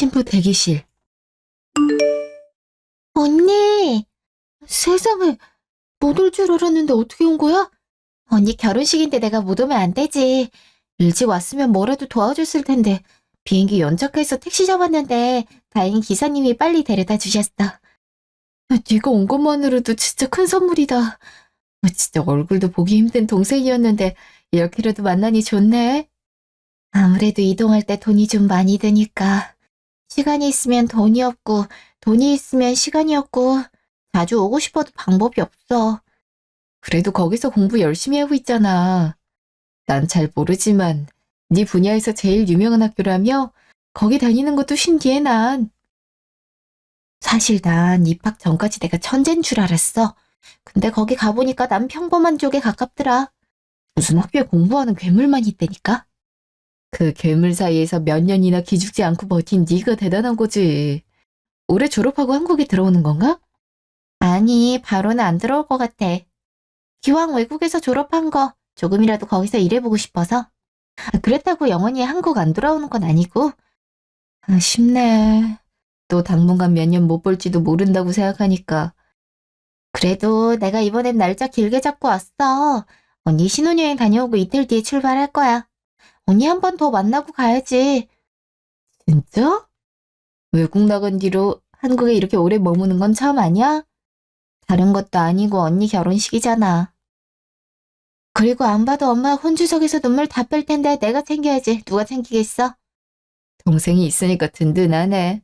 신부 대기실. 언니! 세상에, 못 올 줄 알았는데 어떻게 온 거야? 언니 결혼식인데 내가 못 오면 안 되지. 일찍 왔으면 뭐라도 도와줬을 텐데. 비행기 연착해서 택시 잡았는데 다행히 기사님이 빨리 데려다 주셨어. 네가 온 것만으로도 진짜 큰 선물이다. 진짜 얼굴도 보기 힘든 동생이었는데 이렇게라도 만나니 좋네. 아무래도 이동할 때 돈이 좀 많이 드니까. 시간이 있으면 돈이 없고 돈이 있으면 시간이 없고 자주 오고 싶어도 방법이 없어. 그래도 거기서 공부 열심히 하고 있잖아. 난 잘 모르지만 네 분야에서 제일 유명한 학교라며 거기 다니는 것도 신기해 난. 사실 난 입학 전까지 내가 천재인 줄 알았어. 근데 거기 가보니까 난 평범한 쪽에 가깝더라. 무슨 학교에 공부하는 괴물만 있다니까? 그 괴물 사이에서 몇 년이나 기죽지 않고 버틴 네가 대단한 거지. 올해 졸업하고 한국에 들어오는 건가? 아니, 바로는 안 들어올 것 같아. 기왕 외국에서 졸업한 거 조금이라도 거기서 일해보고 싶어서. 그렇다고 영원히 한국 안 돌아오는 건 아니고. 쉽네. 또 당분간 몇 년 못 볼지도 모른다고 생각하니까. 그래도 내가 이번엔 날짜 길게 잡고 왔어. 언니 신혼여행 다녀오고 이틀 뒤에 출발할 거야. 언니 한 번 더 만나고 가야지. 진짜? 외국 나간 뒤로 한국에 이렇게 오래 머무는 건 처음 아니야? 다른 것도 아니고 언니 결혼식이잖아. 그리고 안 봐도 엄마가 혼주석에서 눈물 다 뺄 텐데 내가 챙겨야지. 누가 챙기겠어? 동생이 있으니까 든든하네.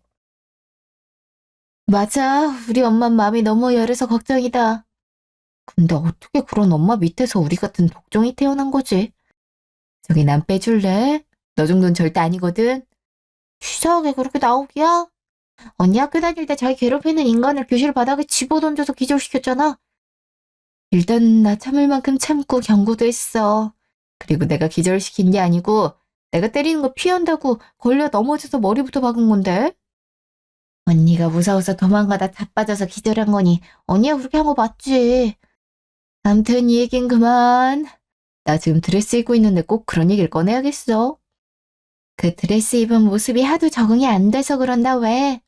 맞아. 우리 엄마 마음이 너무 열해서 걱정이다. 근데 어떻게 그런 엄마 밑에서 우리 같은 독종이 태어난 거지? 저기 난 빼줄래? 너 정도는 절대 아니거든. 치사하게 그렇게 나오기야? 언니 학교 다닐 때 자기 괴롭히는 인간을 교실 바닥에 집어던져서 기절시켰잖아. 일단 나 참을 만큼 참고 경고도 했어. 그리고 내가 기절시킨 게 아니고 내가 때리는 거 피한다고 걸려 넘어져서 머리부터 박은 건데. 언니가 무서워서 도망가다 자빠져서 기절한 거니 언니가 그렇게 한 거 맞지. 암튼 이 얘긴 그만. 나 지금 드레스 입고 있는데 꼭 그런 얘기를 꺼내야겠어. 그 드레스 입은 모습이 하도 적응이 안 돼서 그런다 왜?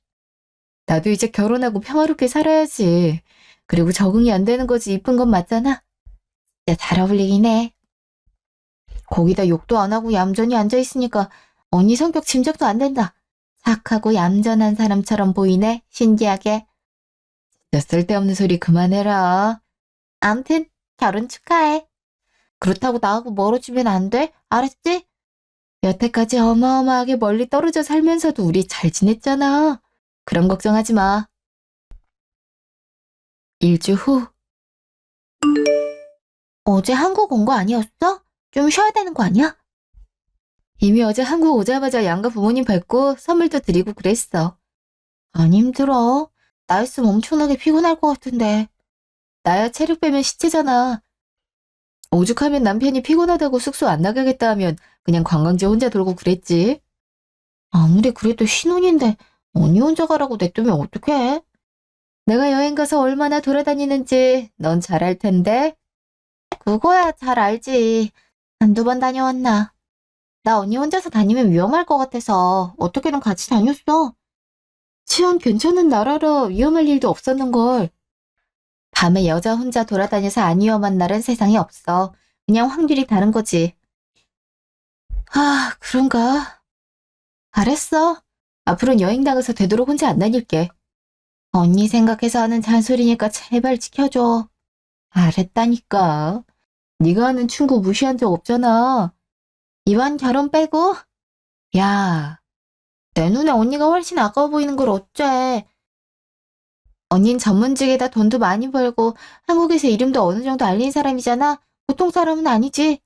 나도 이제 결혼하고 평화롭게 살아야지. 그리고 적응이 안 되는 거지 이쁜 건 맞잖아. 진짜 잘 어울리긴 해. 거기다 욕도 안 하고 얌전히 앉아있으니까 언니 성격 짐작도 안 된다. 착하고 얌전한 사람처럼 보이네. 신기하게. 진짜 쓸데없는 소리 그만해라. 암튼 결혼 축하해. 그렇다고 나하고 멀어지면 안 돼? 알았지? 여태까지 어마어마하게 멀리 떨어져 살면서도 우리 잘 지냈잖아. 그런 걱정하지 마. 일주 후. 어제 한국 온 거 아니었어? 좀 쉬어야 되는 거 아니야? 이미 어제 한국 오자마자 양가 부모님 뵙고 선물도 드리고 그랬어. 안 힘들어. 나였으면 엄청나게 피곤할 것 같은데. 나야 체력 빼면 시체잖아. 오죽하면 남편이 피곤하다고 숙소 안 나가겠다 하면 그냥 관광지 혼자 돌고 그랬지. 아무리 그래도 신혼인데 언니 혼자 가라고 냅두면 어떡해? 내가 여행 가서 얼마나 돌아다니는지 넌 잘 알 텐데. 그거야 잘 알지. 한두 번 다녀왔나. 나 언니 혼자서 다니면 위험할 것 같아서 어떻게든 같이 다녔어. 치안 괜찮은 나라라 위험할 일도 없었는걸. 밤에 여자 혼자 돌아다녀서 안 위험한 날은 세상에 없어. 그냥 확률이 다른 거지. 그런가? 알았어. 앞으로는 여행 나가서 되도록 혼자 안 다닐게. 언니 생각해서 하는 잔소리니까 제발 지켜줘. 알았다니까. 네가 하는 충고 무시한 적 없잖아. 이번 결혼 빼고? 야, 내 눈에 언니가 훨씬 아까워 보이는 걸 어째. 언닌 전문직에다 돈도 많이 벌고 한국에서 이름도 어느 정도 알린 사람이잖아. 보통 사람은 아니지.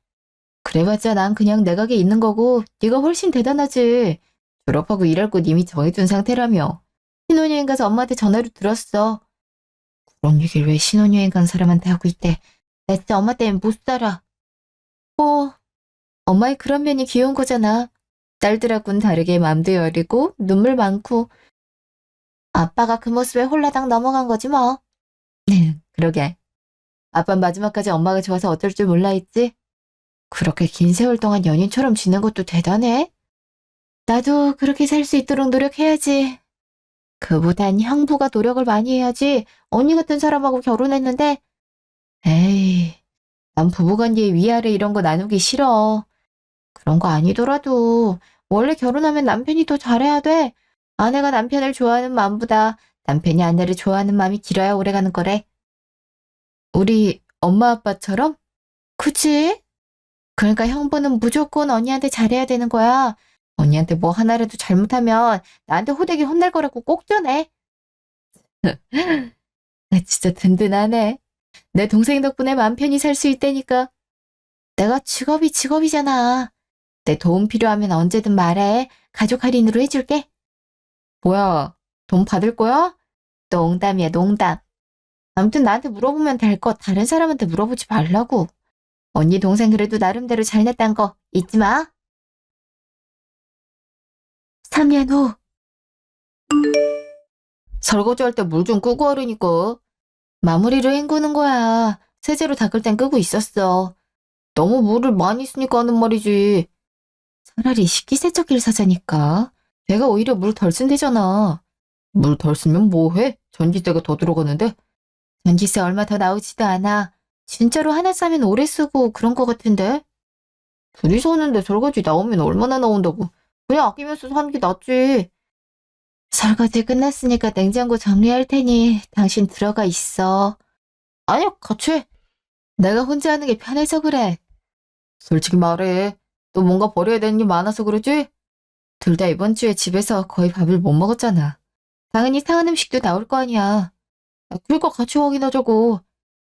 그래봤자 난 그냥 내각에 있는 거고 네가 훨씬 대단하지. 졸업하고 일할 곳 이미 정해둔 상태라며. 신혼여행 가서 엄마한테 전화로 들었어. 그런 얘기를 왜 신혼여행 간 사람한테 하고 있대. 나 진짜 엄마 때문에 못 살아. 뭐 엄마의 그런 면이 귀여운 거잖아. 딸들하고는 다르게 마음도 여리고 눈물 많고. 아빠가 그 모습에 홀라당 넘어간 거지 뭐. 그러게. 아빠 마지막까지 엄마가 좋아서 어쩔 줄 몰라 했지? 그렇게 긴 세월 동안 연인처럼 지낸 것도 대단해. 나도 그렇게 살 수 있도록 노력해야지. 그보단 형부가 노력을 많이 해야지. 언니 같은 사람하고 결혼했는데, 에이, 난 부부관계에 위아래 이런 거 나누기 싫어. 그런 거 아니더라도 원래 결혼하면 남편이 더 잘해야 돼. 아내가 남편을 좋아하는 마음보다 남편이 아내를 좋아하는 마음이 길어야 오래가는 거래. 우리 엄마 아빠처럼? 그치? 그러니까 형부는 무조건 언니한테 잘해야 되는 거야. 언니한테 뭐 하나라도 잘못하면 나한테 호되게 혼날 거라고 꼭 전해. 나 진짜 든든하네. 내 동생 덕분에 맘 편히 살 수 있다니까. 내가 직업이잖아. 내 도움 필요하면 언제든 말해. 가족 할인으로 해줄게. 뭐야, 돈 받을 거야? 농담이야, 농담. 아무튼 나한테 물어보면 될 거 다른 사람한테 물어보지 말라고. 언니 동생 그래도 나름대로 잘냈단 거 잊지 마. 3년 후. 설거지할 때 물 좀 끄고 하려니까. 마무리로 헹구는 거야. 세제로 닦을 땐 끄고 있었어. 너무 물을 많이 쓰니까 하는 말이지. 차라리 식기세척기를 사자니까. 내가 오히려 물 덜 쓴대잖아. 물 덜 쓰면 뭐해? 전기세가 더 들어가는데? 전기세 얼마 더 나오지도 않아. 진짜로 하나 싸면 오래 쓰고 그런 거 같은데? 둘이 사는데 설거지 나오면 얼마나 나온다고. 그냥 아끼면서 사는 게 낫지. 설거지 끝났으니까 냉장고 정리할 테니 당신 들어가 있어. 아니야, 같이 해. 내가 혼자 하는 게 편해서 그래. 솔직히 말해. 또 뭔가 버려야 되는 게 많아서 그러지? 둘 다 이번 주에 집에서 거의 밥을 못 먹었잖아. 당연히 상한 음식도 나올 거 아니야. 그러니까 같이 확인하자고.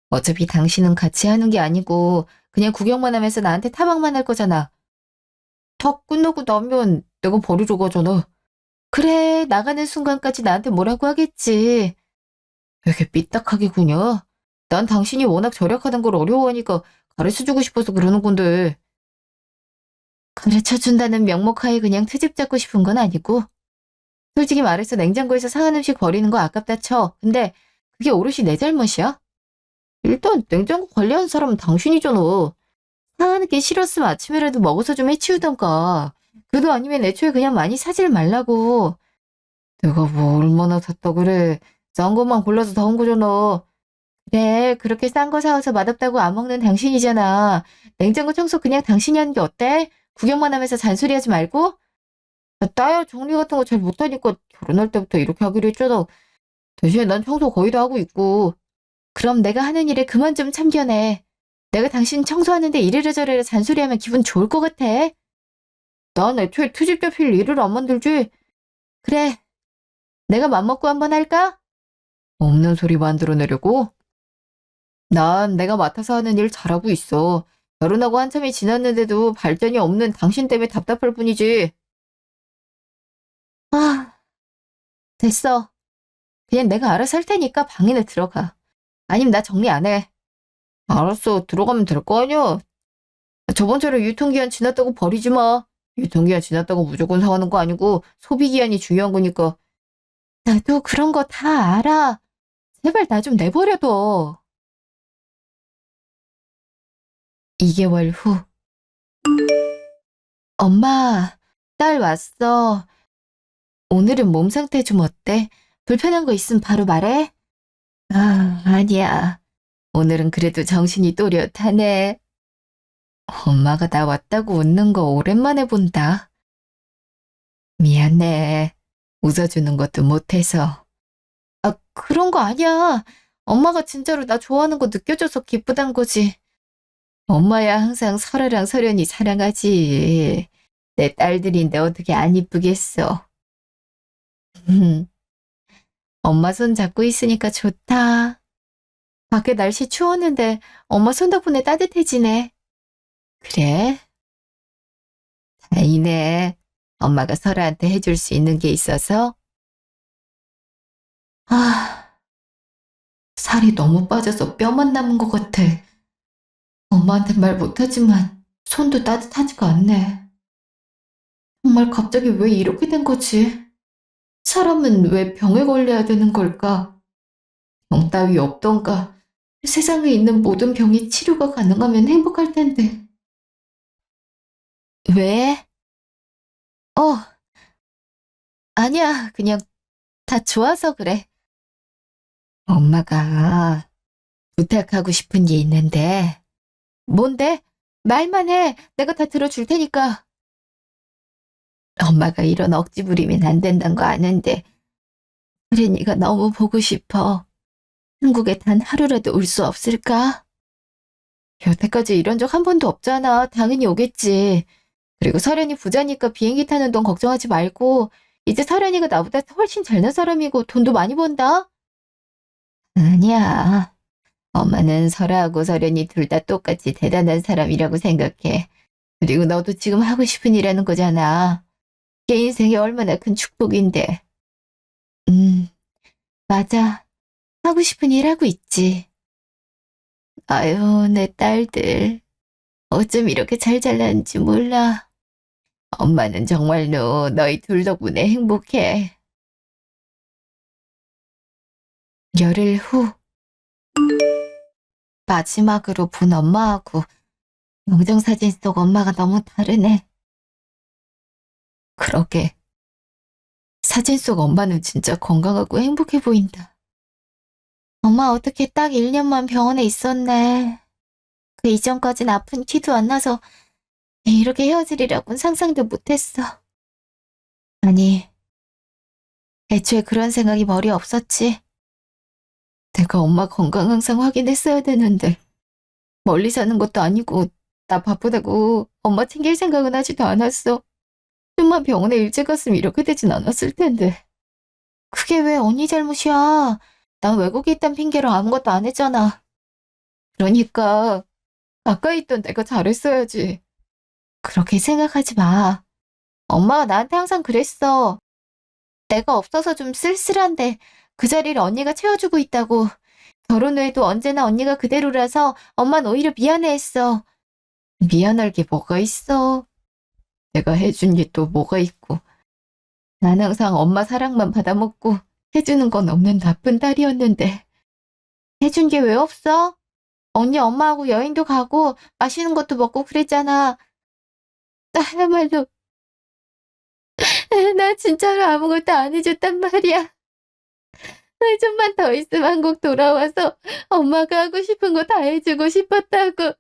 어차피 당신은 같이 하는 게 아니고 그냥 구경만 하면서 나한테 타박만 할 거잖아. 다 끝나고 나면 내가 버리러 가잖아. 그래, 나가는 순간까지 나한테 뭐라고 하겠지. 왜 이렇게 삐딱하게 구냐? 난 당신이 워낙 절약하는 걸 어려워하니까 가르쳐주고 싶어서 그러는 건데. 가르쳐준다는 명목하에 그냥 트집 잡고 싶은 건 아니고. 솔직히 말해서 냉장고에서 상한 음식 버리는 거 아깝다 쳐. 근데 그게 오롯이 내 잘못이야? 일단 냉장고 관리하는 사람은 당신이잖아. 상하는 게 싫었으면 아침에라도 먹어서 좀 해치우던가. 그도 아니면 애초에 그냥 많이 사질 말라고. 내가 뭐 얼마나 샀다 그래. 싼 것만 골라서 다 온 거잖아. 그래, 그렇게 싼 거 사와서 맛없다고 안 먹는 당신이잖아. 냉장고 청소 그냥 당신이 하는 게 어때? 구경만 하면서 잔소리하지 말고? 나야 정리 같은 거 잘 못하니까 결혼할 때부터 이렇게 하기로 했잖아. 대신에 난 청소 거의 다 하고 있고. 그럼 내가 하는 일에 그만 좀 참견해. 내가 당신 청소하는데 이래라 저래라 잔소리하면 기분 좋을 것 같아? 난 애초에 트집 잡힐 일을 안 만들지. 그래, 내가 맘먹고 한번 할까? 없는 소리 만들어내려고? 난 내가 맡아서 하는 일 잘하고 있어. 결혼하고 한참이 지났는데도 발전이 없는 당신 때문에 답답할 뿐이지. 아, 됐어. 그냥 내가 알아서 할 테니까 방에 들어가. 아니면 나 정리 안 해. 알았어, 들어가면 될 거 아니야. 저번처럼 유통기한 지났다고 버리지 마. 유통기한 지났다고 무조건 사가는 거 아니고 소비기한이 중요한 거니까. 나도 그런 거 다 알아. 제발 나 좀 내버려둬. 2개월 후. 엄마, 딸 왔어. 오늘은 몸 상태 좀 어때? 불편한 거 있으면 바로 말해. 아, 아니야. 오늘은 그래도 정신이 또렷하네. 엄마가 나 왔다고 웃는 거 오랜만에 본다. 미안해. 웃어주는 것도 못해서. 아, 그런 거 아니야. 엄마가 진짜로 나 좋아하는 거 느껴줘서 기쁘단 거지. 엄마야 항상 설아랑 설연이 사랑하지. 내 딸들인데 어떻게 안 이쁘겠어. 엄마 손 잡고 있으니까 좋다. 밖에 날씨 추웠는데 엄마 손 덕분에 따뜻해지네. 그래? 다행이네. 엄마가 설아한테 해줄 수 있는 게 있어서. 아, 살이 너무 빠져서 뼈만 남은 것 같아. 엄마한테 말 못하지만 손도 따뜻하지가 않네. 정말 갑자기 왜 이렇게 된 거지? 사람은 왜 병에 걸려야 되는 걸까? 병 따위 없던가. 세상에 있는 모든 병이 치료가 가능하면 행복할 텐데. 왜? 어, 아니야, 그냥 다 좋아서 그래. 엄마가 부탁하고 싶은 게 있는데. 뭔데? 말만 해. 내가 다 들어줄 테니까. 엄마가 이런 억지 부리면 안 된다는 거 아는데 혜린이가 너무 보고 싶어. 한국에 단 하루라도 올 수 없을까? 여태까지 이런 적 한 번도 없잖아. 당연히 오겠지. 그리고 서련이 부자니까 비행기 타는 돈 걱정하지 말고 이제 서련이가 나보다 훨씬 잘난 사람이고 돈도 많이 번다? 아니야. 엄마는 설아하고 서련이 둘 다 똑같이 대단한 사람이라고 생각해. 그리고 너도 지금 하고 싶은 일 하는 거잖아. 걔 인생이 얼마나 큰 축복인데. 음, 맞아. 하고 싶은 일 하고 있지. 아유, 내 딸들. 어쩜 이렇게 잘 자라는지 몰라. 엄마는 정말로 너희 둘 덕분에 행복해. 열흘 후, 마지막으로 본 엄마하고 영정사진 속 엄마가 너무 다르네. 그러게. 사진 속 엄마는 진짜 건강하고 행복해 보인다. 엄마 어떻게 딱 1년만 병원에 있었네. 그 이전까진 아픈 티도 안 나서 이렇게 헤어지리라고는 상상도 못했어. 아니, 애초에 그런 생각이 머리에 없었지. 내가 엄마 건강 항상 확인했어야 되는데 멀리 사는 것도 아니고 나 바쁘다고 엄마 챙길 생각은 하지도 않았어. 좀만 병원에 일찍 갔으면 이렇게 되진 않았을 텐데. 그게 왜 언니 잘못이야. 난 외국에 있단 핑계로 아무것도 안 했잖아. 그러니까 가까이 있던 내가 잘했어야지. 그렇게 생각하지 마. 엄마가 나한테 항상 그랬어. 내가 없어서 좀 쓸쓸한데 그 자리를 언니가 채워주고 있다고. 결혼 후에도 언제나 언니가 그대로라서 엄마는 오히려 미안해했어. 미안할 게 뭐가 있어. 내가 해준 게 또 뭐가 있고. 난 항상 엄마 사랑만 받아먹고 해주는 건 없는 나쁜 딸이었는데. 해준 게 왜 없어? 언니 엄마하고 여행도 가고 맛있는 것도 먹고 그랬잖아. 나야말로 나 진짜로 아무것도 안 해줬단 말이야. 좀만 더 있으면 한국 돌아와서 엄마가 하고 싶은 거 다 해주고 싶었다고.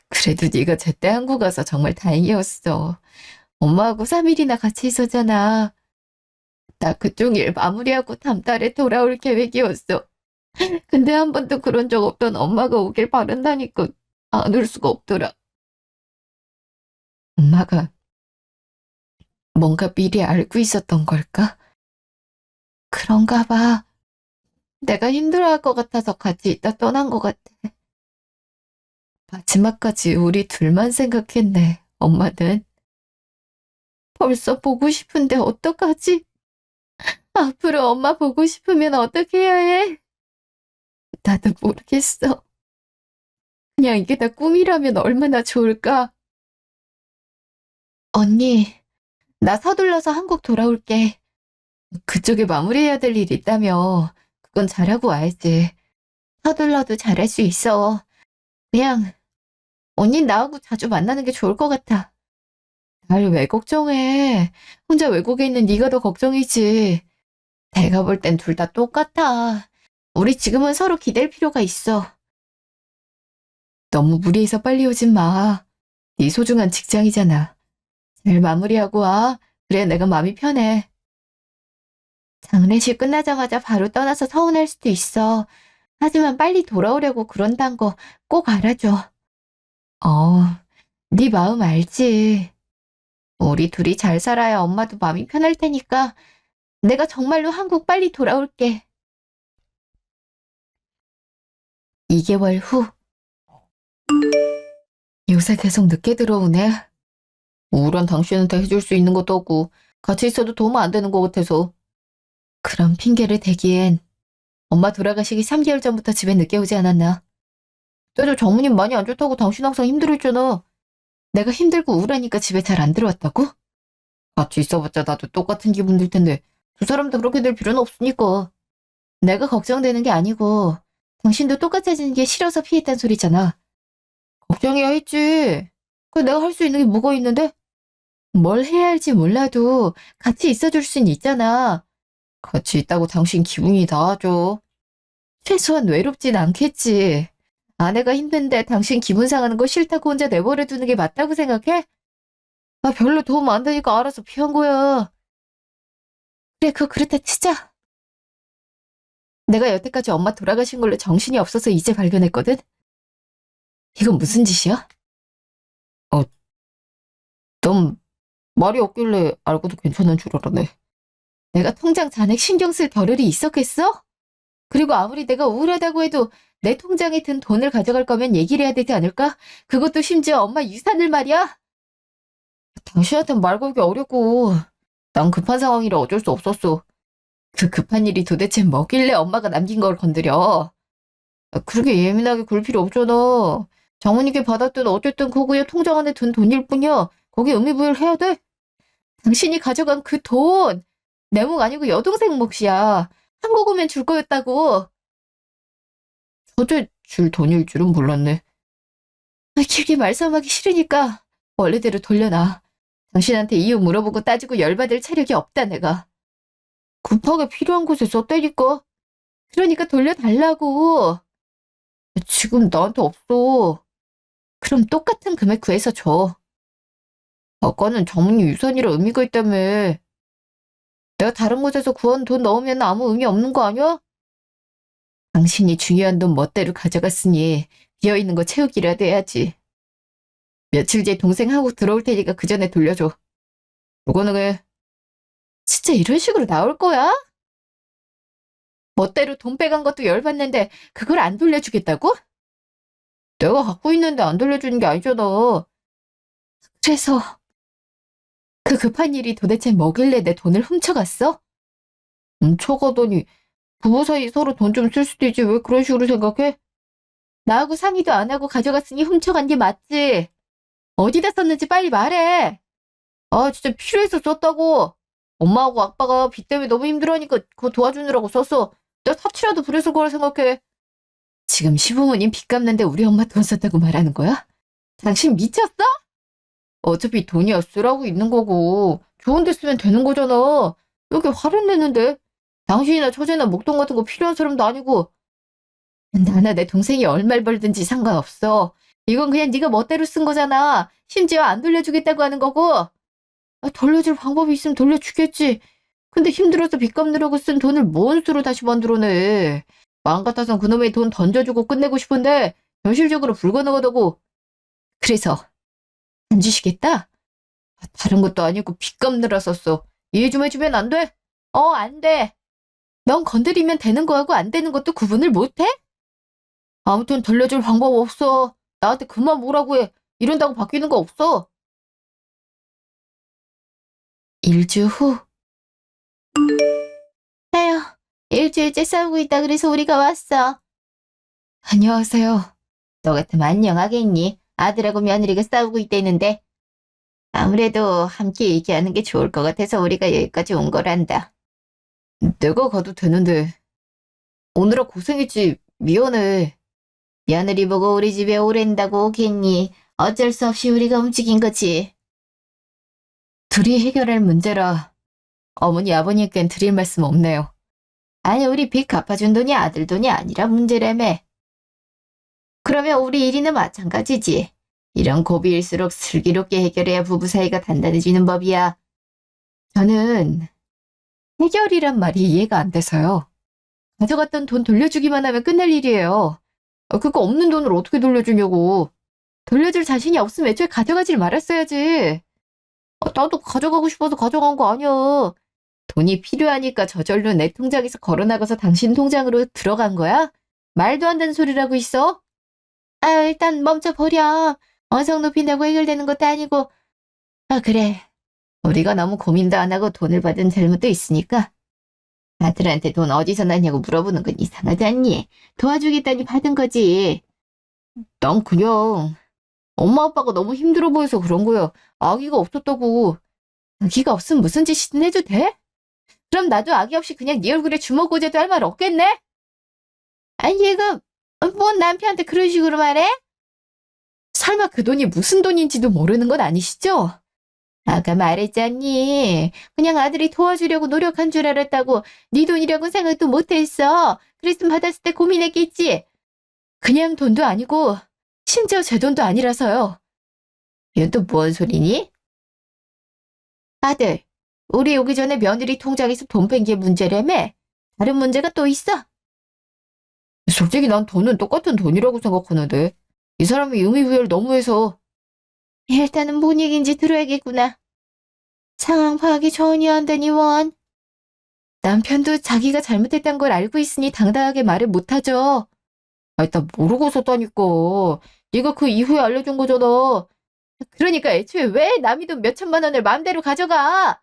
그래도 네가 제때 한국 와서 정말 다행이었어. 엄마하고 3일이나 같이 있었잖아. 나 그쪽 일 마무리하고 다음 달에 돌아올 계획이었어. 근데 한 번도 그런 적 없던 엄마가 오길 바란다니까 안 올 수가 없더라. 엄마가 뭔가 미리 알고 있었던 걸까? 그런가 봐. 내가 힘들어할 것 같아서 같이 있다 떠난 것 같아. 마지막까지 우리 둘만 생각했네, 엄마는. 벌써 보고 싶은데 어떡하지? 앞으로 엄마 보고 싶으면 어떻게 해야 해? 나도 모르겠어. 그냥 이게 다 꿈이라면 얼마나 좋을까? 언니, 나 서둘러서 한국 돌아올게. 그쪽에 마무리해야 될 일 있다며. 그건 잘하고 와야지. 서둘러도 잘할 수 있어. 그냥 언니 나하고 자주 만나는 게 좋을 것 같아. 날 왜 걱정해? 혼자 외국에 있는 네가 더 걱정이지. 내가 볼 땐 둘 다 똑같아. 우리 지금은 서로 기댈 필요가 있어. 너무 무리해서 빨리 오진 마. 네 소중한 직장이잖아. 잘 마무리하고 와. 그래 내가 마음이 편해. 장례식 끝나자마자 바로 떠나서 서운할 수도 있어. 하지만 빨리 돌아오려고 그런단 거 꼭 알아줘. 어, 네 마음 알지. 우리 둘이 잘 살아야 엄마도 마음이 편할 테니까 내가 정말로 한국 빨리 돌아올게. 2개월 후. 요새 계속 늦게 들어오네. 우울한 당신한테 해줄 수 있는 것도 없고 같이 있어도 도움 안 되는 것 같아서. 그런 핑계를 대기엔 엄마 돌아가시기 3개월 전부터 집에 늦게 오지 않았나. 그래도 장모님 많이 안 좋다고 당신 항상 힘들어했잖아. 내가 힘들고 우울하니까 집에 잘 안 들어왔다고? 같이 있어봤자 나도 똑같은 기분 들 텐데 두 사람도 그렇게 될 필요는 없으니까. 내가 걱정되는 게 아니고 당신도 똑같아지는 게 싫어서 피했단 소리잖아. 걱정해야 했지. 그 내가 할 수 있는 게 뭐가 있는데? 뭘 해야 할지 몰라도 같이 있어줄 순 있잖아. 같이 있다고 당신 기분이 나아져. 최소한 외롭진 않겠지. 아내가 힘든데 당신 기분 상하는 거 싫다고 혼자 내버려 두는 게 맞다고 생각해? 아, 별로 도움 안 되니까 알아서 피한 거야. 그래, 그거 그렇다 치자. 내가 여태까지 엄마 돌아가신 걸로 정신이 없어서 이제 발견했거든? 이건 무슨 짓이야? 어, 넌 말이 없길래 알고도 괜찮은 줄 알았네. 내가 통장 잔액 신경 쓸 겨를이 있었겠어? 그리고 아무리 내가 우울하다고 해도 내 통장에 든 돈을 가져갈 거면 얘기를 해야 되지 않을까? 그것도 심지어 엄마 유산을 말이야? 당신한텐 말 걸기 어렵고 난 급한 상황이라 어쩔 수 없었어. 그 급한 일이 도대체 뭐길래 엄마가 남긴 걸 건드려? 그렇게 예민하게 굴 필요 없잖아. 장모님께 받았든 어쨌든 그거야 통장 안에 든 돈일 뿐이야. 거기에 의미부여를 해야 돼? 당신이 가져간 그 돈! 내 몫 아니고 여동생 몫이야. 한국 오면 줄 거였다고. 저도 줄 돈일 줄은 몰랐네. 길게 말싸움하기 싫으니까 원래대로 돌려놔. 당신한테 이유 물어보고 따지고 열받을 체력이 없다 내가. 급하게 필요한 곳에 썼다니까. 그러니까 돌려달라고. 지금 나한테 없어. 그럼 똑같은 금액 구해서 줘. 아까는 장모님 유산이라 의미가 있다며. 내가 다른 곳에서 구한 돈 넣으면 아무 의미 없는 거 아니야? 당신이 중요한 돈 멋대로 가져갔으니 비어있는 거 채우기라도 해야지. 며칠 뒤에 동생 한국 들어올 테니까 그 전에 돌려줘. 그거는 왜? 진짜 이런 식으로 나올 거야? 멋대로 돈 빼간 것도 열받는데 그걸 안 돌려주겠다고? 내가 갖고 있는데 안 돌려주는 게 아니잖아. 그래서 그 급한 일이 도대체 뭐길래 내 돈을 훔쳐갔어? 훔쳐가더니 부부 사이 서로 돈 좀 쓸 수도 있지 왜 그런 식으로 생각해? 나하고 상의도 안 하고 가져갔으니 훔쳐간 게 맞지? 어디다 썼는지 빨리 말해. 아 진짜 필요해서 썼다고. 엄마하고 아빠가 빚 때문에 너무 힘들어하니까 그거 도와주느라고 썼어. 내가 사치라도 부렸을 거라 생각해. 지금 시부모님 빚 갚는데 우리 엄마 돈 썼다고 말하는 거야? 당신 미쳤어? 어차피 돈이야 쓰라고 있는 거고 좋은 데 쓰면 되는 거잖아. 왜 이렇게 화를 내는데? 당신이나 처제나 목돈 같은 거 필요한 사람도 아니고. 나나 내 동생이 얼마를 벌든지 상관없어. 이건 그냥 네가 멋대로 쓴 거잖아. 심지어 안 돌려주겠다고 하는 거고. 돌려줄 방법이 있으면 돌려주겠지. 근데 힘들어서 빚 갚느라고 쓴 돈을 뭔 수로 다시 만들어내. 마음 같아선 그놈의 돈 던져주고 끝내고 싶은데 현실적으로 불가능하다고. 그래서 안 주시겠다? 다른 것도 아니고 빚 갚느라 썼어. 이해 좀 해주면 안 돼? 안 돼. 넌 건드리면 되는 거하고 안 되는 것도 구분을 못 해? 아무튼 돌려줄 방법 없어. 나한테 그만 뭐라고 해. 이런다고 바뀌는 거 없어. 일주 후. 에휴, 일주일째 싸우고 있다 그래서 우리가 왔어. 안녕하세요. 너 같으면 안녕하겠니? 아들하고 며느리가 싸우고 있다는데. 아무래도 함께 얘기하는 게 좋을 것 같아서 우리가 여기까지 온 거란다. 내가 가도 되는데. 오느라 고생했지. 미안해. 며느리 보고 우리 집에 오랜다고 오겠니? 어쩔 수 없이 우리가 움직인 거지. 둘이 해결할 문제라 어머니 아버님께는 드릴 말씀 없네요. 아니 우리 빚 갚아준 돈이 아들 돈이 아니라 문제라며. 그러면 우리 일이는 마찬가지지. 이런 고비일수록 슬기롭게 해결해야 부부 사이가 단단해지는 법이야. 저는 해결이란 말이 이해가 안 돼서요. 가져갔던 돈 돌려주기만 하면 끝날 일이에요. 그거 없는 돈을 어떻게 돌려주냐고. 돌려줄 자신이 없으면 애초에 가져가질 말았어야지. 나도 가져가고 싶어서 가져간 거 아니야. 돈이 필요하니까 저절로 내 통장에서 걸어나가서 당신 통장으로 들어간 거야? 말도 안 되는 소리라고 있어? 일단 멈춰버려. 언성 높인다고 해결되는 것도 아니고. 그래. 우리가 너무 고민도 안 하고 돈을 받은 잘못도 있으니까. 아들한테 돈 어디서 났냐고 물어보는 건 이상하지 않니? 도와주겠다니 받은 거지. 난 그냥 엄마 아빠가 너무 힘들어 보여서 그런 거야. 아기가 없었다고. 아기가 없으면 무슨 짓이든 해도 돼? 그럼 나도 아기 없이 그냥 네 얼굴에 주먹 꽂아도 할 말 없겠네? 아니 얘가 뭔 남편한테 그런 식으로 말해? 설마 그 돈이 무슨 돈인지도 모르는 건 아니시죠? 아까 말했잖니. 그냥 아들이 도와주려고 노력한 줄 알았다고. 네 돈이라고 생각도 못했어. 그랬으면 받았을 때 고민했겠지. 그냥 돈도 아니고 심지어 제 돈도 아니라서요. 이건 또 뭔 소리니? 아들, 우리 오기 전에 며느리 통장에서 돈 뺀 게 문제라며? 다른 문제가 또 있어? 솔직히 난 돈은 똑같은 돈이라고 생각하는데 이 사람이 의미부여를 너무해서. 일단은 뭔 얘기인지 들어야겠구나. 상황 파악이 전혀 안 되니 원. 남편도 자기가 잘못했단 걸 알고 있으니 당당하게 말을 못하죠. 아, 일단 모르고 썼다니까. 네가 그 이후에 알려준 거잖아. 그러니까 애초에 왜 남의 돈 몇천만 원을 마음대로 가져가?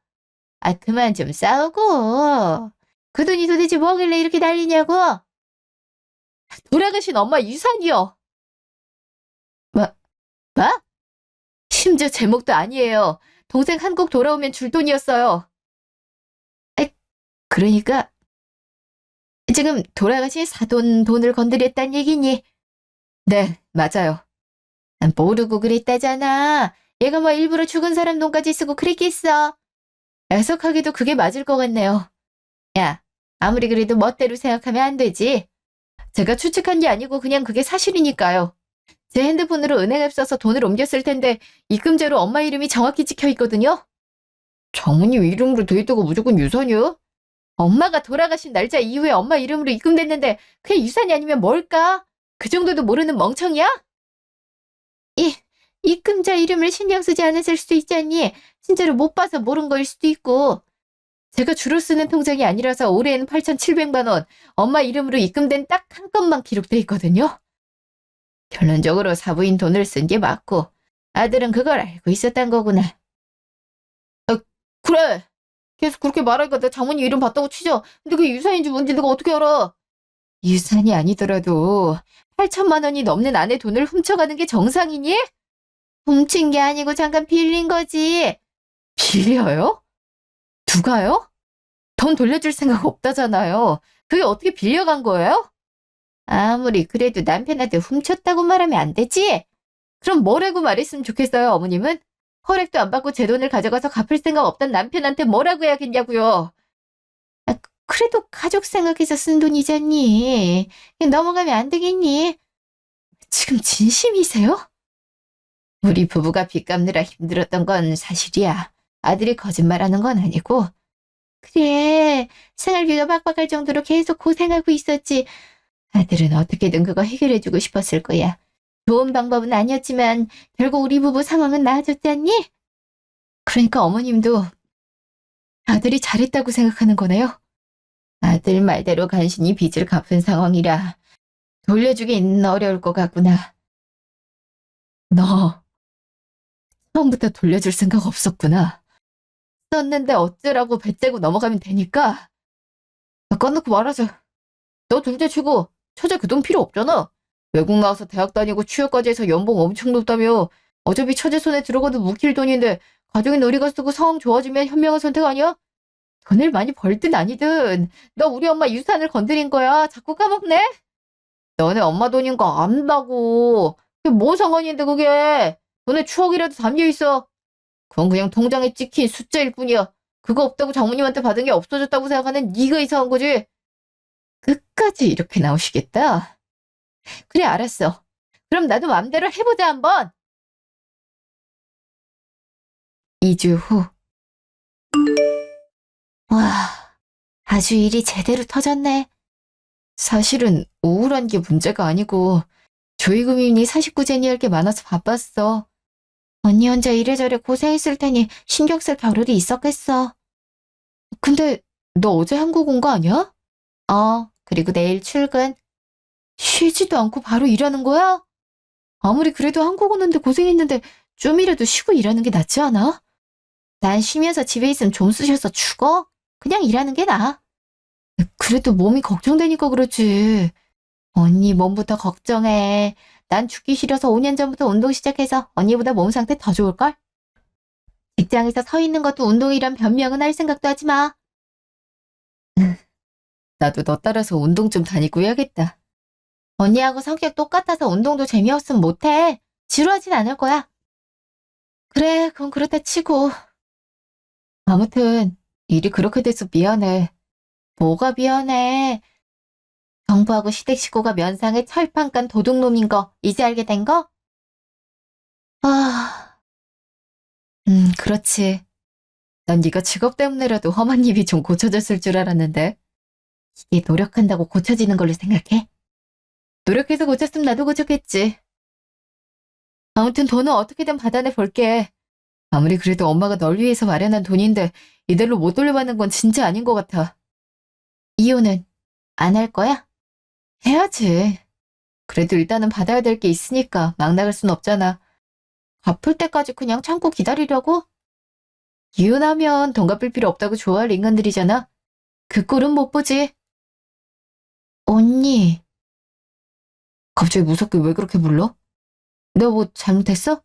아, 그만 좀 싸우고. 그 돈이 도대체 뭐길래 이렇게 난리냐고? 돌아가신 엄마 유산이요. 뭐? 뭐? 심지어 제목도 아니에요. 동생 한국 돌아오면 줄 돈이었어요. 에, 그러니까 지금 돌아가신 사돈 돈을 건드렸단 얘기니? 네, 맞아요. 난 모르고 그랬다잖아. 얘가 뭐 일부러 죽은 사람 돈까지 쓰고 그랬겠어. 애석하게도 그게 맞을 것 같네요. 야, 아무리 그래도 멋대로 생각하면 안 되지. 제가 추측한 게 아니고 그냥 그게 사실이니까요. 제 핸드폰으로 은행 앱 써서 돈을 옮겼을 텐데 입금제로 엄마 이름이 정확히 찍혀 있거든요. 장모님 이름으로 돼 있다고 무조건 유산이요? 엄마가 돌아가신 날짜 이후에 엄마 이름으로 입금됐는데 그게 유산이 아니면 뭘까? 그 정도도 모르는 멍청이야? 이, 입금자 이름을 신경 쓰지 않았을 수도 있지 않니? 진짜로 못 봐서 모른 거일 수도 있고. 제가 주로 쓰는 통장이 아니라서 올해는 8,700만 원, 엄마 이름으로 입금된 딱 한 건만 기록돼 있거든요. 결론적으로 사부인 돈을 쓴 게 맞고 아들은 그걸 알고 있었단 거구나. 그래. 계속 그렇게 말하니까 내 장모님 이름 봤다고 치죠. 근데 그게 유산인지 뭔지 내가 어떻게 알아? 유산이 아니더라도 8천만 원이 넘는 아내 돈을 훔쳐가는 게 정상이니? 훔친 게 아니고 잠깐 빌린 거지. 빌려요? 누가요? 돈 돌려줄 생각 없다잖아요. 그게 어떻게 빌려간 거예요? 아무리 그래도 남편한테 훔쳤다고 말하면 안 되지? 그럼 뭐라고 말했으면 좋겠어요, 어머님은? 허락도 안 받고 제 돈을 가져가서 갚을 생각 없던 남편한테 뭐라고 해야겠냐고요. 아, 그래도 가족 생각해서 쓴 돈이잖니. 넘어가면 안 되겠니? 지금 진심이세요? 우리 부부가 빚 갚느라 힘들었던 건 사실이야. 아들이 거짓말하는 건 아니고. 그래, 생활비가 빡빡할 정도로 계속 고생하고 있었지. 아들은 어떻게든 그거 해결해주고 싶었을 거야. 좋은 방법은 아니었지만 결국 우리 부부 상황은 나아졌잖니? 그러니까 어머님도 아들이 잘했다고 생각하는 거네요? 아들 말대로 간신히 빚을 갚은 상황이라 돌려주긴 어려울 것 같구나. 너 처음부터 돌려줄 생각 없었구나. 썼는데 어쩌라고 배 째고 넘어가면 되니까. 꺼놓고 말하자. 너 둘째 치고 처제 그 돈 필요 없잖아. 외국 나와서 대학 다니고 취업까지 해서 연봉 엄청 높다며. 어차피 처제 손에 들어가도 묵힐 돈인데 가족이 너리가 쓰고 상황 좋아지면 현명한 선택 아니야? 돈을 많이 벌든 아니든 너 우리 엄마 유산을 건드린 거야. 자꾸 까먹네? 너네 엄마 돈인 거 안다고. 그게 뭔 상관인데 그게. 돈에 추억이라도 담겨있어. 그건 그냥 통장에 찍힌 숫자일 뿐이야. 그거 없다고 장모님한테 받은 게 없어졌다고 생각하는 네가 이상한 거지. 끝까지 이렇게 나오시겠다. 그래, 알았어. 그럼 나도 맘대로 해보자 한번. 2주 후. 와, 아주 일이 제대로 터졌네. 사실은 우울한 게 문제가 아니고 조이금이니 사식구제니 할 게 많아서 바빴어. 언니 혼자 이래저래 고생했을 테니 신경 쓸 겨를이 있었겠어. 근데 너 어제 한국 온 거 아니야? 그리고 내일 출근. 쉬지도 않고 바로 일하는 거야? 아무리 그래도 한국 오는데 고생했는데 좀이라도 쉬고 일하는 게 낫지 않아? 난 쉬면서 집에 있으면 좀 쑤셔서 죽어? 그냥 일하는 게 나아. 그래도 몸이 걱정되니까 그렇지. 언니 몸부터 걱정해. 난 죽기 싫어서 5년 전부터 운동 시작해서 언니보다 몸 상태 더 좋을걸? 직장에서 서 있는 것도 운동이란 변명은 할 생각도 하지 마. 나도 너 따라서 운동 좀 다니고 해야겠다. 언니하고 성격 똑같아서 운동도 재미없으면 못해. 지루하진 않을 거야. 그래, 그건 그렇다 치고 아무튼 일이 그렇게 돼서 미안해. 뭐가 미안해. 정부하고 시댁 식구가 면상에 철판 깐 도둑놈인 거 이제 알게 된 거? 아, 그렇지. 난 네가 직업 때문에라도 험한 입이 좀 고쳐졌을 줄 알았는데. 이게 노력한다고 고쳐지는 걸로 생각해? 노력해서 고쳤으면 나도 고쳤겠지. 아무튼 돈은 어떻게든 받아내 볼게. 아무리 그래도 엄마가 널 위해서 마련한 돈인데 이대로 못 돌려받는 건 진짜 아닌 것 같아. 이혼은 안 할 거야? 해야지. 그래도 일단은 받아야 될 게 있으니까 막 나갈 순 없잖아. 갚을 때까지 그냥 참고 기다리려고? 이혼하면 돈 갚을 필요 없다고 좋아할 인간들이잖아. 그 꼴은 못 보지. 언니, 갑자기 무섭게 왜 그렇게 불러? 내가 뭐 잘못했어?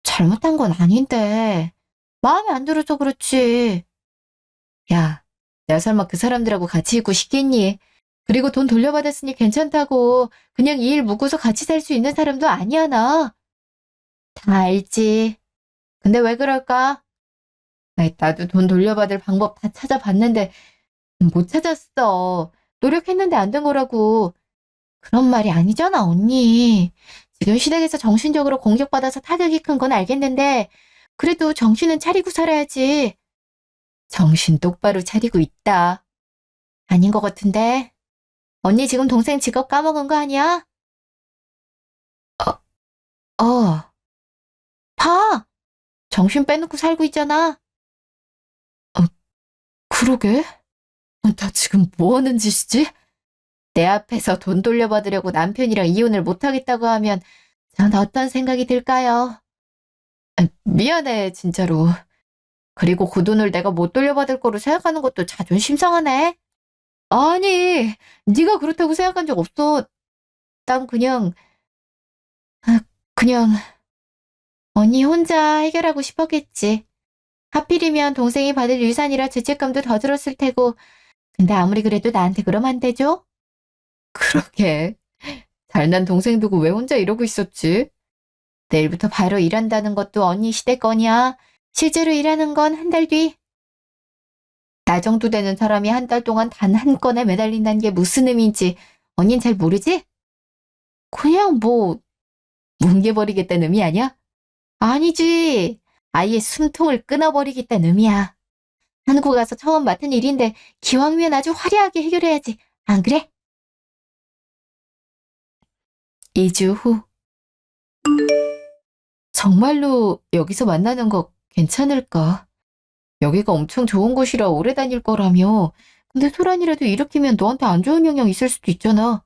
잘못한 건 아닌데. 마음에 안 들어서 그렇지. 야, 내가 설마 그 사람들하고 같이 있고 싶겠니? 그리고 돈 돌려받았으니 괜찮다고 그냥 이 일 묻고서 같이 살 수 있는 사람도 아니야, 나. 다 알지. 근데 왜 그럴까? 나도 돈 돌려받을 방법 다 찾아봤는데 못 찾았어. 노력했는데 안 된 거라고. 그런 말이 아니잖아, 언니. 지금 시댁에서 정신적으로 공격받아서 타격이 큰 건 알겠는데 그래도 정신은 차리고 살아야지. 정신 똑바로 차리고 있다. 아닌 것 같은데. 언니 지금 동생 직업 까먹은 거 아니야? 어. 봐! 정신 빼놓고 살고 있잖아. 어, 그러게. 나 지금 뭐 하는 짓이지? 내 앞에서 돈 돌려받으려고 남편이랑 이혼을 못하겠다고 하면 전 어떤 생각이 들까요? 미안해, 진짜로. 그리고 그 돈을 내가 못 돌려받을 거로 생각하는 것도 자존심 상하네. 아니, 네가 그렇다고 생각한 적 없어. 난 아, 그냥 언니 혼자 해결하고 싶었겠지. 하필이면 동생이 받을 유산이라 죄책감도 더 들었을 테고. 근데 아무리 그래도 나한테 그러면 안 되죠? 그러게. 잘난 동생 두고 왜 혼자 이러고 있었지? 내일부터 바로 일한다는 것도 언니 시대건이야. 실제로 일하는 건 한 달 뒤. 나 정도 되는 사람이 한 달 동안 단 한 건에 매달린다는 게 무슨 의미인지 언닌 잘 모르지? 그냥 뭐 뭉개버리겠다는 의미 아니야? 아니지. 아예 숨통을 끊어버리겠다는 의미야. 한국 가서 처음 맡은 일인데 기왕이면 아주 화려하게 해결해야지. 안 그래? 2주 후. 정말로 여기서 만나는 거 괜찮을까? 여기가 엄청 좋은 곳이라 오래 다닐 거라며. 근데 소란이라도 일으키면 너한테 안 좋은 영향 있을 수도 있잖아.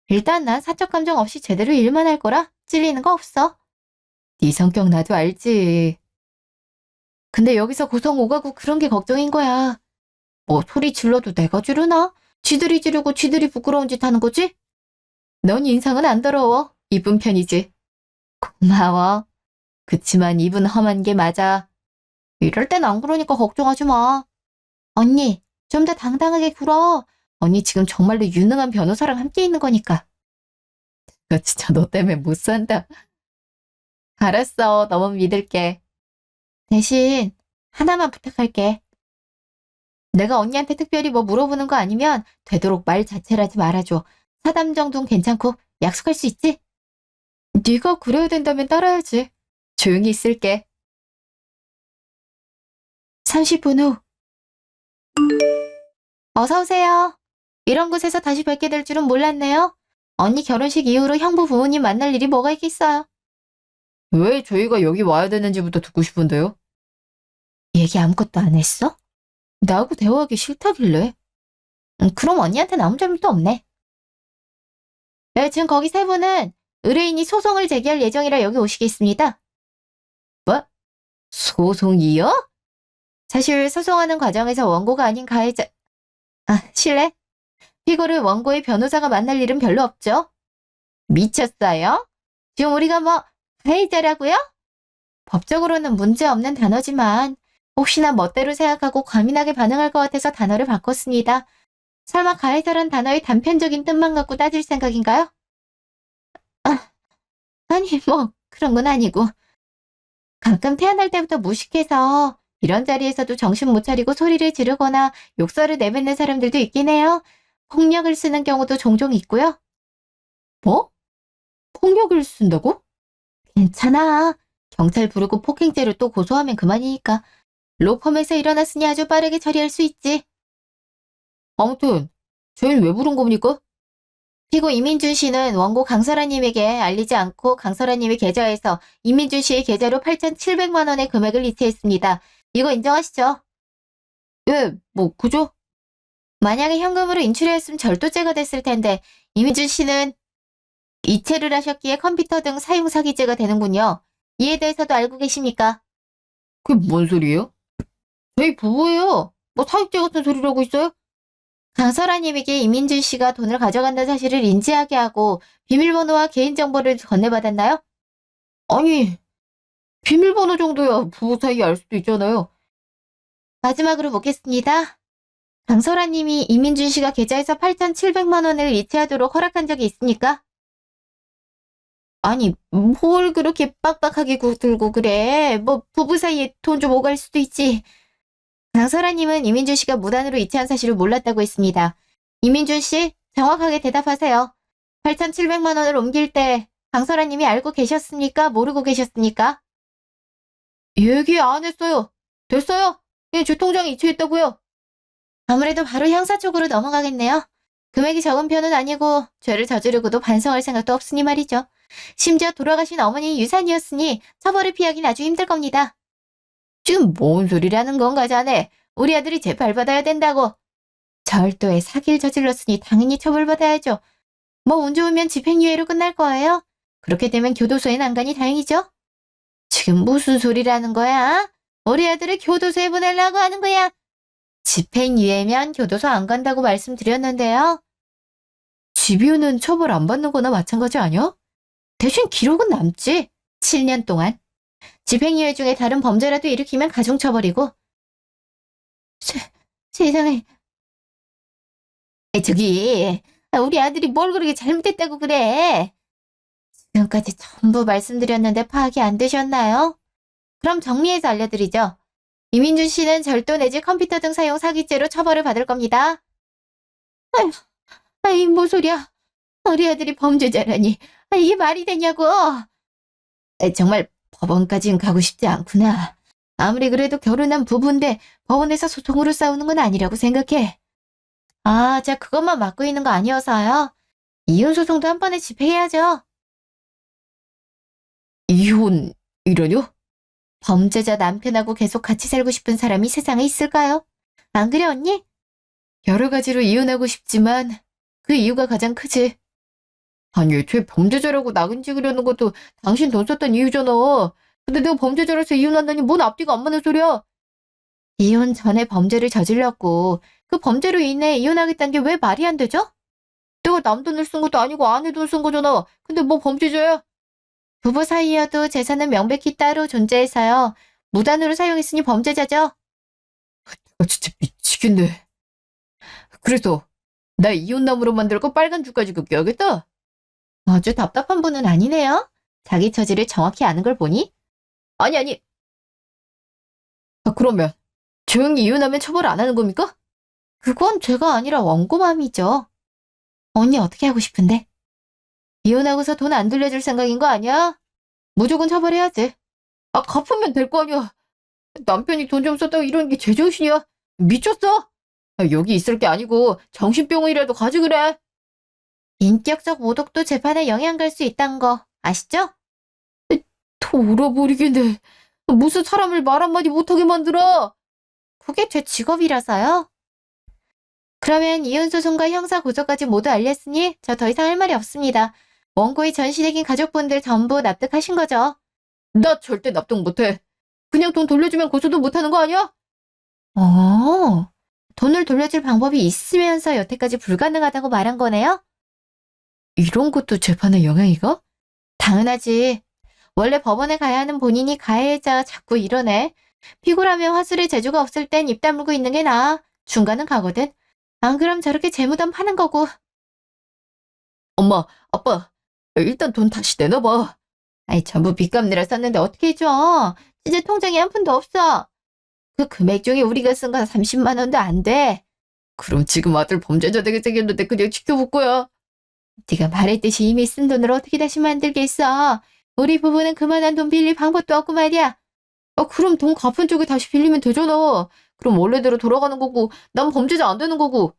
일단 난 사적 감정 없이 제대로 일만 할 거라 찔리는 거 없어. 네 성격 나도 알지. 근데 여기서 고성 오가고 그런 게 걱정인 거야. 뭐 소리 질러도 내가 지르나? 쥐들이 지르고 쥐들이 부끄러운 짓 하는 거지? 넌 인상은 안 더러워. 이쁜 편이지. 고마워. 그치만 입은 험한 게 맞아. 이럴 땐 안 그러니까 걱정하지 마. 언니, 좀 더 당당하게 굴어. 언니 지금 정말로 유능한 변호사랑 함께 있는 거니까. 나 진짜 너 때문에 못 산다. 알았어, 너만 믿을게. 대신 하나만 부탁할게. 내가 언니한테 특별히 뭐 물어보는 거 아니면 되도록 말 자체를 하지 말아줘. 사담 정도는 괜찮고 약속할 수 있지? 네가 그래야 된다면 따라야지. 조용히 있을게. 30분 후. 어서 오세요. 이런 곳에서 다시 뵙게 될 줄은 몰랐네요. 언니 결혼식 이후로 형부 부모님 만날 일이 뭐가 있겠어요. 왜 저희가 여기 와야 되는지부터 듣고 싶은데요? 얘기 아무것도 안 했어? 나하고 대화하기 싫다길래. 그럼 언니한테는 아무 잘못도 없네. 네, 지금 거기 세 분은 의뢰인이 소송을 제기할 예정이라 여기 오시겠습니다. 뭐? 소송이요? 사실 소송하는 과정에서 원고가 아닌 가해자, 실례? 피고를 원고의 변호사가 만날 일은 별로 없죠. 미쳤어요? 지금 우리가 뭐 가해자라고요? 법적으로는 문제없는 단어지만 혹시나 멋대로 생각하고 과민하게 반응할 것 같아서 단어를 바꿨습니다. 설마 가해자란 단어의 단편적인 뜻만 갖고 따질 생각인가요? 아, 아니 뭐 그런 건 아니고 가끔 태어날 때부터 무식해서 이런 자리에서도 정신 못 차리고 소리를 지르거나 욕설을 내뱉는 사람들도 있긴 해요. 폭력을 쓰는 경우도 종종 있고요. 뭐? 폭력을 쓴다고? 괜찮아. 경찰 부르고 폭행죄로 또 고소하면 그만이니까. 로펌에서 일어났으니 아주 빠르게 처리할 수 있지. 아무튼 저희는 왜 부른 겁니까? 피고 이민준 씨는 원고 강설아님에게 알리지 않고 강설아님의 계좌에서 이민준 씨의 계좌로 8,700만 원의 금액을 이체했습니다. 이거 인정하시죠? 예, 뭐 그죠? 만약에 현금으로 인출했으면 절도죄가 됐을 텐데 이민준 씨는 이체를 하셨기에 컴퓨터 등 사용 사기죄가 되는군요. 이에 대해서도 알고 계십니까? 그게 뭔 소리예요? 저희 부부예요. 뭐 사기죄 같은 소리를 하고 있어요? 강설아님에게 이민준 씨가 돈을 가져간다는 사실을 인지하게 하고 비밀번호와 개인정보를 건네받았나요? 아니, 비밀번호 정도야 부부 사이 알 수도 있잖아요. 마지막으로 묻겠습니다. 강설아님이 이민준 씨가 계좌에서 8,700만 원을 이체하도록 허락한 적이 있습니까? 아니, 뭘 그렇게 빡빡하게 들고 그래. 뭐 부부 사이에 돈 좀 오갈 수도 있지. 강설아님은 이민준 씨가 무단으로 이체한 사실을 몰랐다고 했습니다. 이민준 씨, 정확하게 대답하세요. 8,700만 원을 옮길 때 강설아님이 알고 계셨습니까? 모르고 계셨습니까? 얘기 안 했어요. 됐어요. 예, 주통장 이체했다고요. 아무래도 바로 형사 쪽으로 넘어가겠네요. 금액이 적은 편은 아니고 죄를 저지르고도 반성할 생각도 없으니 말이죠. 심지어 돌아가신 어머니 유산이었으니 처벌을 피하긴 아주 힘들 겁니다. 지금 뭔 소리라는 건가 자네. 우리 아들이 재발받아야 된다고. 절도에 사기를 저질렀으니 당연히 처벌받아야죠. 뭐 운 좋으면 집행유예로 끝날 거예요. 그렇게 되면 교도소에 안 가니 다행이죠. 지금 무슨 소리라는 거야? 우리 아들을 교도소에 보내려고 하는 거야. 집행유예면 교도소 안 간다고 말씀드렸는데요. 집유는 처벌 안 받는 거나 마찬가지 아니야? 대신 기록은 남지. 7년 동안. 집행유예 중에 다른 범죄라도 일으키면 가중처벌이고. 세상에. 저기 우리 아들이 뭘 그렇게 잘못했다고 그래. 지금까지 전부 말씀드렸는데 파악이 안 되셨나요? 그럼 정리해서 알려드리죠. 이민준 씨는 절도 내지 컴퓨터 등 사용 사기죄로 처벌을 받을 겁니다. 아휴, 아이 뭐 소리야. 우리 아들이 범죄자라니. 이게 말이 되냐고. 정말 법원까진 가고 싶지 않구나. 아무리 그래도 결혼한 부부인데 법원에서 소송으로 싸우는 건 아니라고 생각해. 아, 제가 그것만 맡고 있는 거 아니어서요. 이혼 소송도 한 번에 집행해야죠. 이혼이라뇨? 범죄자 남편하고 계속 같이 살고 싶은 사람이 세상에 있을까요? 안 그래, 언니? 여러 가지로 이혼하고 싶지만 그 이유가 가장 크지. 아니, 애초에 범죄자라고 낙인 찍으려는 것도 당신 돈 썼던 이유잖아. 근데 내가 범죄자라서 이혼한다니 뭔 앞뒤가 안 맞는 소리야. 이혼 전에 범죄를 저질렀고 그 범죄로 인해 이혼하겠다는 게 왜 말이 안 되죠? 내가 남 돈을 쓴 것도 아니고 아내 돈 쓴 거잖아. 근데 뭐 범죄자야? 부부 사이여도 재산은 명백히 따로 존재해서요. 무단으로 사용했으니 범죄자죠. 아, 진짜 미치겠네. 그래서 나 이혼남으로 만들고 빨간 줄까지 긋겨야겠다. 아주 답답한 분은 아니네요. 자기 처지를 정확히 아는 걸 보니? 아니. 그러면 조용히 이혼하면 처벌 안 하는 겁니까? 그건 죄가 아니라 원고맘이죠. 언니 어떻게 하고 싶은데? 이혼하고서 돈 안 돌려줄 생각인 거 아니야? 무조건 처벌해야지. 아, 갚으면 될 거 아니야. 남편이 돈 좀 썼다고 이러는 게 제정신이야? 미쳤어? 여기 있을 게 아니고 정신병원이라도 가지 그래. 인격적 모독도 재판에 영향 갈 수 있다는 거 아시죠? 돌아버리겠네. 무슨 사람을 말 한마디 못하게 만들어? 그게 제 직업이라서요. 그러면 이혼소송과 형사고소까지 모두 알렸으니 저 더 이상 할 말이 없습니다. 원고의 전시댁인 가족분들 전부 납득하신 거죠? 나 절대 납득 못해. 그냥 돈 돌려주면 고소도 못하는 거 아니야? 돈을 돌려줄 방법이 있으면서 여태까지 불가능하다고 말한 거네요? 이런 것도 재판에 영향이 가? 당연하지. 원래 법원에 가야 하는 본인이 가해자가 자꾸 이러네. 피고라면 화술의 재주가 없을 땐 입 다물고 있는 게 나아. 중간은 가거든. 안 그럼 저렇게 재무담 파는 거고. 엄마, 아빠, 일단 돈 다시 내놔봐. 아이, 전부 빚 갚느라 썼는데 어떻게 해줘. 진짜 통장에 한 푼도 없어. 그 금액 중에 우리가 쓴 건 30만 원도 안 돼. 그럼 지금 아들 범죄자 되게 생겼는데 그냥 지켜볼 거야. 네가 말했듯이 이미 쓴 돈을 어떻게 다시 만들겠어. 우리 부부는 그만한 돈 빌릴 방법도 없고 말이야. 그럼 돈 갚은 쪽에 다시 빌리면 되잖아. 그럼 원래대로 돌아가는 거고 난 범죄자 안 되는 거고.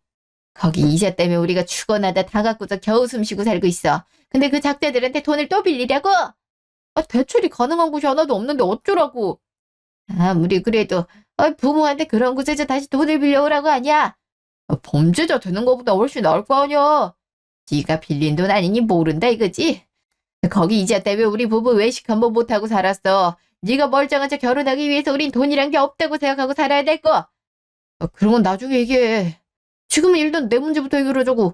거기 이자 때문에 우리가 죽어나다 다 갖고서 겨우 숨쉬고 살고 있어. 근데 그 작자들한테 돈을 또 빌리려고? 대출이 가능한 곳이 하나도 없는데 어쩌라고. 아무리 그래도 부모한테 그런 곳에서 다시 돈을 빌려오라고 하냐? 범죄자 되는 것보다 훨씬 나을 거 아니야. 네가 빌린 돈 아니니 모른다 이거지? 거기 이자 때문에 우리 부부 외식 한번 못하고 살았어. 네가 멀쩡한 척 결혼하기 위해서 우린 돈이란 게 없다고 생각하고 살아야 될 거. 그런 건 나중에 얘기해. 지금은 일단 내 문제부터 해결하자고.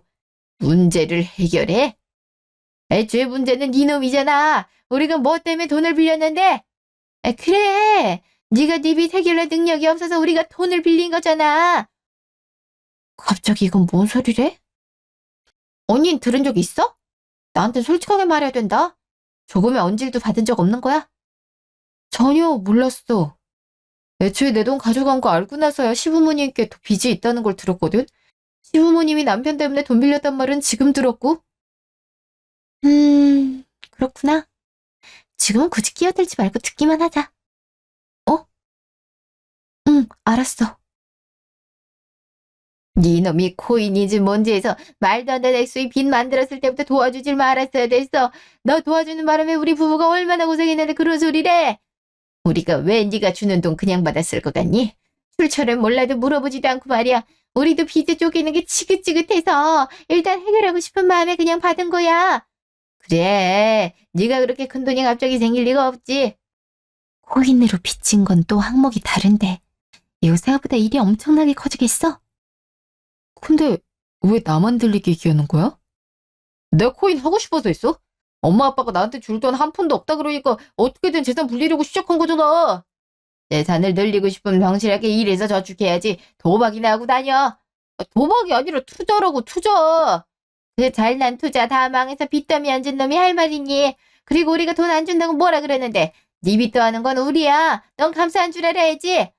문제를 해결해? 애초에 문제는 네 놈이잖아. 우리가 뭐 때문에 돈을 빌렸는데? 그래. 네가 네 빚 해결할 능력이 없어서 우리가 돈을 빌린 거잖아. 갑자기 이건 뭔 소리래? 언니는 들은 적 있어? 나한테 솔직하게 말해야 된다. 조금의 언질도 받은 적 없는 거야? 전혀 몰랐어. 애초에 내 돈 가져간 거 알고 나서야 시부모님께 빚이 있다는 걸 들었거든. 시부모님이 남편 때문에 돈 빌렸단 말은 지금 들었고. 그렇구나. 지금은 굳이 끼어들지 말고 듣기만 하자. 응, 알았어. 네 놈이 코인이지 뭔지 해서 말도 안 되는 액수의 빚 만들었을 때부터 도와주질 말았어야 됐어. 너 도와주는 바람에 우리 부부가 얼마나 고생했는데 그런 소리래. 우리가 왜 네가 주는 돈 그냥 받았을 것 같니? 출처를 몰라도 물어보지도 않고 말이야. 우리도 빚에 쫓기는 게 지긋지긋해서 일단 해결하고 싶은 마음에 그냥 받은 거야. 그래, 네가 그렇게 큰 돈이 갑자기 생길 리가 없지. 코인으로 빚진 건 또 항목이 다른데 이거 생각보다 일이 엄청나게 커지겠어? 근데 왜 나만 들리게 얘기하는 거야? 내가 코인 하고 싶어서 했어? 엄마 아빠가 나한테 줄 돈 한 푼도 없다 그러니까 어떻게든 재산 불리려고 시작한 거잖아. 재산을 늘리고 싶으면 명실하게 일해서 저축해야지 도박이나 하고 다녀. 도박이 아니라 투자라고 투자. 그 잘난 투자 다 망해서 빚더미 앉은 놈이 할 말이니. 그리고 우리가 돈 안 준다고 뭐라 그러는데 네 빚도 하는 건 우리야. 넌 감사한 줄 알아야지.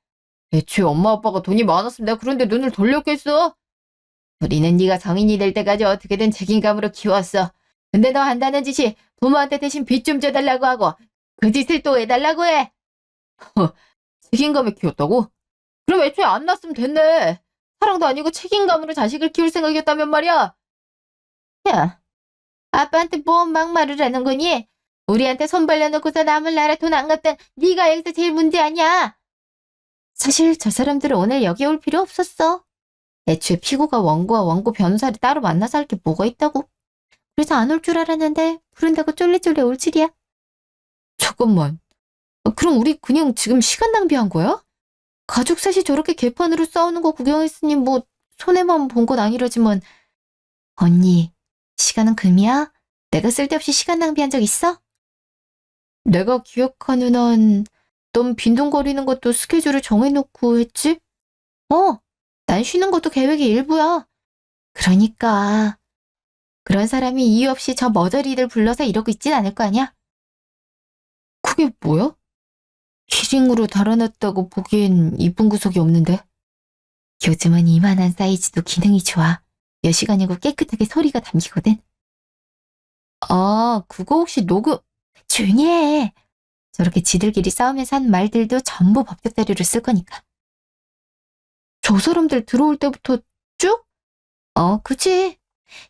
애초에 엄마 아빠가 돈이 많았으면 내가 그런데 눈을 돌렸겠어? 우리는 네가 성인이 될 때까지 어떻게든 책임감으로 키웠어. 근데 너 한다는 짓이 부모한테 대신 빚 좀 줘달라고 하고 그 짓을 또 해달라고 해. 책임감에 키웠다고? 그럼 애초에 안 낳았으면 됐네. 사랑도 아니고 책임감으로 자식을 키울 생각이었다면 말이야. 야, 아빠한테 뭔 막말을 하는 거니? 우리한테 손 벌려놓고서 남을 나라 돈 안 갚던 네가 여기서 제일 문제 아니야. 사실 저 사람들은 오늘 여기 올 필요 없었어. 애초에 피고가 원고와 원고 변호사를 따로 만나서 할 게 뭐가 있다고. 그래서 안 올 줄 알았는데 부른다고 쫄래쫄래 올 줄이야. 잠깐만. 그럼 우리 그냥 지금 시간 낭비한 거야? 가족 셋이 저렇게 개판으로 싸우는 거 구경했으니 뭐 손해만 본 건 아니라지만. 언니, 시간은 금이야? 내가 쓸데없이 시간 낭비한 적 있어? 내가 기억하는 한 넌 빈둥거리는 것도 스케줄을 정해놓고 했지? 난 쉬는 것도 계획의 일부야. 그러니까 그런 사람이 이유 없이 저 머저리들 불러서 이러고 있진 않을 거 아니야? 그게 뭐야? 키링으로 달아놨다고 보기엔 이쁜 구석이 없는데. 요즘은 이만한 사이즈도 기능이 좋아. 몇 시간이고 깨끗하게 소리가 담기거든. 아, 그거 혹시 녹음... 조용히 해. 저렇게 지들끼리 싸우면서 한 말들도 전부 법적 자료를 쓸 거니까. 저 사람들 들어올 때부터 쭉? 그치.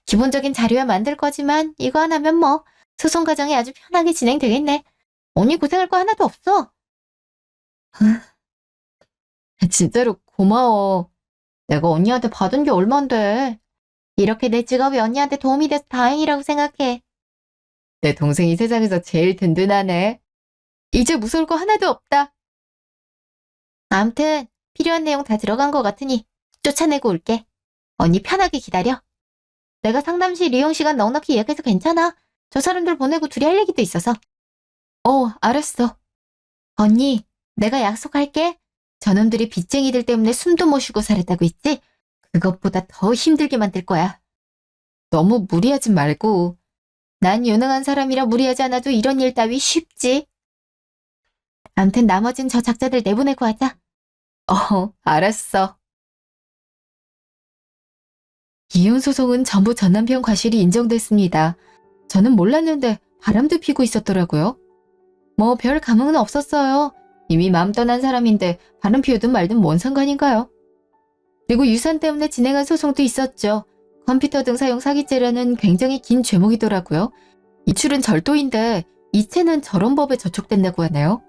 기본적인 자료야 만들 거지만 이거 하나면 뭐 소송 과정이 아주 편하게 진행되겠네. 언니 고생할 거 하나도 없어. 진짜로 고마워. 내가 언니한테 받은 게 얼만데. 이렇게 내 직업이 언니한테 도움이 돼서 다행이라고 생각해. 내 동생이 세상에서 제일 든든하네. 이제 무서울 거 하나도 없다. 암튼 필요한 내용 다 들어간 것 같으니 쫓아내고 올게. 언니 편하게 기다려. 내가 상담실 이용 시간 넉넉히 예약해서 괜찮아. 저 사람들 보내고 둘이 할 얘기도 있어서. 알았어. 언니, 내가 약속할게. 저놈들이 빚쟁이들 때문에 숨도 못 쉬고 살았다고 했지? 그것보다 더 힘들게 만들 거야. 너무 무리하지 말고. 난 유능한 사람이라 무리하지 않아도 이런 일 따위 쉽지. 암튼 나머진 저 작자들 내보내고 하자. 알았어. 이혼 소송은 전부 전 남편 과실이 인정됐습니다. 저는 몰랐는데 바람도 피고 있었더라고요. 뭐 별 감흥은 없었어요. 이미 마음 떠난 사람인데 바람 피우든 말든 뭔 상관인가요? 그리고 유산 때문에 진행한 소송도 있었죠. 컴퓨터 등 사용 사기죄라는 굉장히 긴 죄목이더라고요. 이출은 절도인데 이체는 저런 법에 저촉된다고 하네요.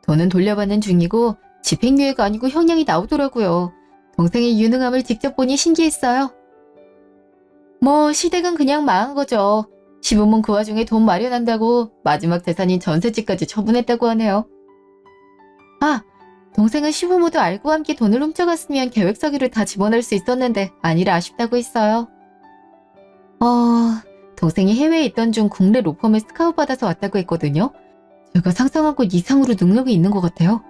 돈은 돌려받는 중이고 집행유예가 아니고 형량이 나오더라고요. 동생의 유능함을 직접 보니 신기했어요. 뭐 시댁은 그냥 망한 거죠. 시부모는 그 와중에 돈 마련한다고 마지막 재산인 전셋집까지 처분했다고 하네요. 아, 동생은 시부모도 알고 함께 돈을 훔쳐갔으면 계획서기를 다 집어넣을 수 있었는데 아니라 아쉽다고 했어요. 동생이 해외에 있던 중 국내 로펌에 스카웃 받아서 왔다고 했거든요. 제가 상상한 것 이상으로 능력이 있는 것 같아요.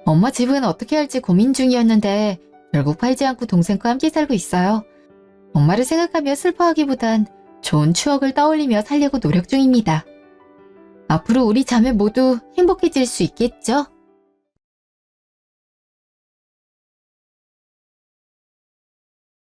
엄마 집은 어떻게 할지 고민 중이었는데 결국 팔지 않고 동생과 함께 살고 있어요. 엄마를 생각하며 슬퍼하기보단 좋은 추억을 떠올리며 살려고 노력 중입니다. 앞으로 우리 자매 모두 행복해질 수 있겠죠?